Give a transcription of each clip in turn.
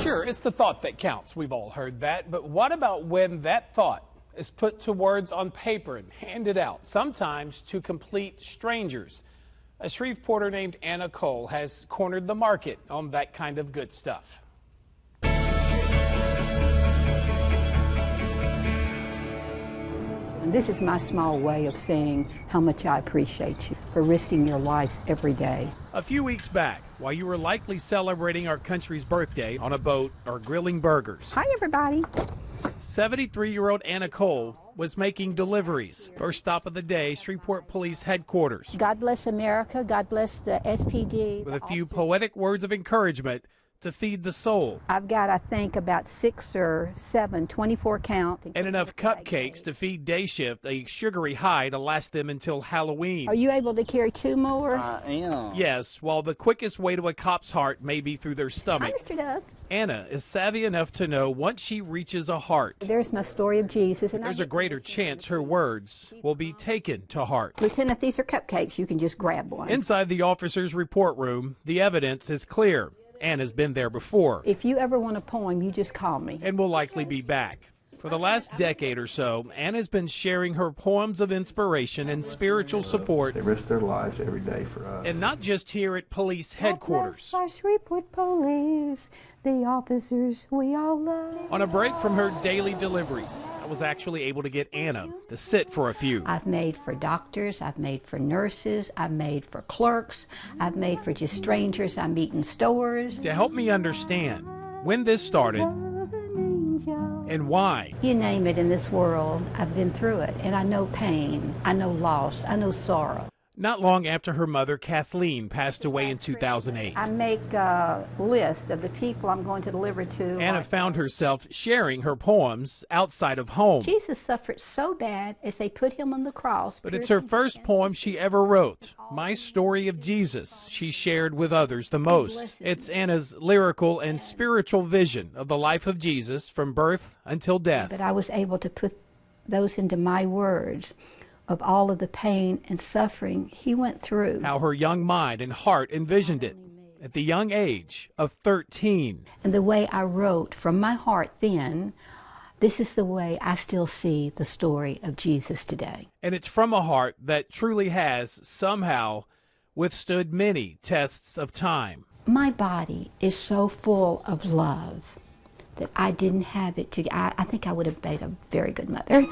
Sure, it's the thought that counts. We've all heard that. But what about when that thought is put to words on paper and handed out, sometimes to complete strangers? A Shreveporter named Anna Cole has cornered the market on that kind of good stuff. And this is my small way of saying how much I appreciate you for risking your lives every day. A few weeks back, while you were likely celebrating our country's birthday on a boat or grilling burgers. Hi, everybody. 73-year-old Anna Cole was making deliveries. First stop of the day, Shreveport Police Headquarters. God bless America. God bless the SPD. With a few poetic words of encouragement to feed the soul. I've got, I think, about 6 or 7, 24 count. And enough cupcakes to feed day shift a sugary high to last them until Halloween. Are you able to carry 2 more? I am. Yes, while the quickest way to a cop's heart may be through their stomach. Hi, Mr. Doug. Anna is savvy enough to know once she reaches a heart, There's my story of Jesus. And there's a greater chance her words will be taken to heart. Lieutenant, these are cupcakes. You can just grab one. Inside the officer's report room, the evidence is clear. Anna's been there before. If you ever want a poem, you just call me. And will likely be back. For the last decade or so, Anna's been sharing her poems of inspiration and spiritual support. They risk their lives every day for us. And not just here at police headquarters. Our Shreveport police, the officers we all love. On a break from her daily deliveries, I was actually able to get Anna to sit for a few. I've made for doctors, I've made for nurses, I've made for clerks, I've made for just strangers I meet in stores. To help me understand when this started and why. You name it in this world, I've been through it, and I know pain, I know loss, I know sorrow. Not long after her mother, Kathleen, passed away in 2008. I make a list of the people I'm going to deliver to. Anna found herself sharing her poems outside of home. Jesus suffered so bad as they put him on the cross. But it's her first poem she ever wrote, My Story of Jesus, she shared with others the most. It's Anna's lyrical and spiritual vision of the life of Jesus from birth until death. But I was able to put those into my words of all of the pain and suffering he went through. How her young mind and heart envisioned it at the young age of 13. And the way I wrote from my heart then, this is the way I still see the story of Jesus today. And it's from a heart that truly has somehow withstood many tests of time. My body is so full of love that I didn't have it to, I think I would have made a very good mother.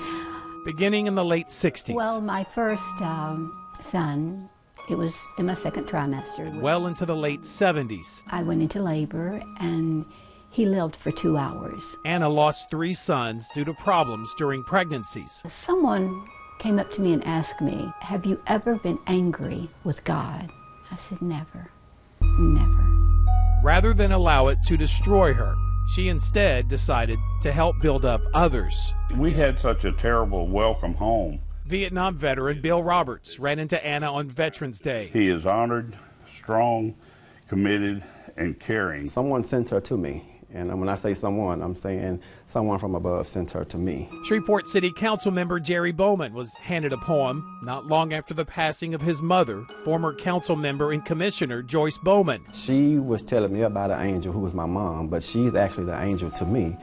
Beginning in the late 60s. Well, my first son, it was in my second trimester. Well into the late 70s. I went into labor and he lived for 2 hours. Anna lost 3 sons due to problems during pregnancies. Someone came up to me and asked me, have you ever been angry with God? I said, never, never. Rather than allow it to destroy her, she instead decided to help build up others. We had such a terrible welcome home. Vietnam veteran Bill Roberts ran into Anna on Veterans Day. He is honored, strong, committed, and caring. Someone sent her to me. And when I say someone, I'm saying someone from above sent her to me. Shreveport City Council member Jerry Bowman was handed a poem not long after the passing of his mother, former council member and commissioner Joyce Bowman. She was telling me about an angel who was my mom, but she's actually the angel to me.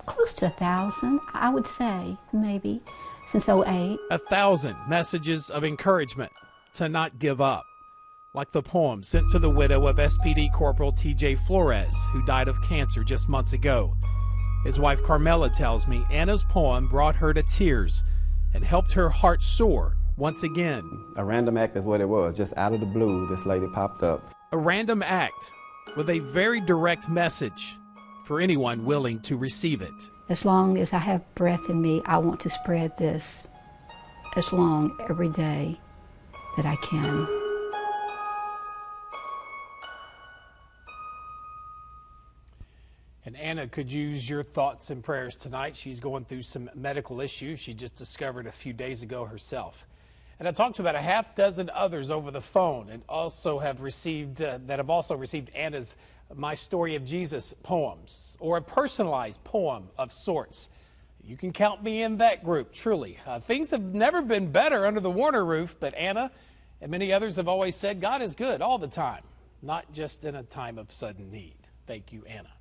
Close to 1,000, I would say, maybe, since '08. 1,000 messages of encouragement to not give up. Like the poem sent to the widow of SPD Corporal T.J. Flores, who died of cancer just months ago. His wife Carmela tells me Anna's poem brought her to tears and helped her heart soar once again. A random act is what it was. Just out of the blue, this lady popped up. A random act with a very direct message for anyone willing to receive it. As long as I have breath in me, I want to spread this as long every day that I can. And Anna could use your thoughts and prayers tonight. She's going through some medical issues she just discovered a few days ago herself. And I talked to about a half dozen others over the phone and also have received Anna's My Story of Jesus poems, or a personalized poem of sorts. You can count me in that group, truly. Things have never been better under the Warner roof, but Anna and many others have always said God is good all the time, not just in a time of sudden need. Thank you, Anna.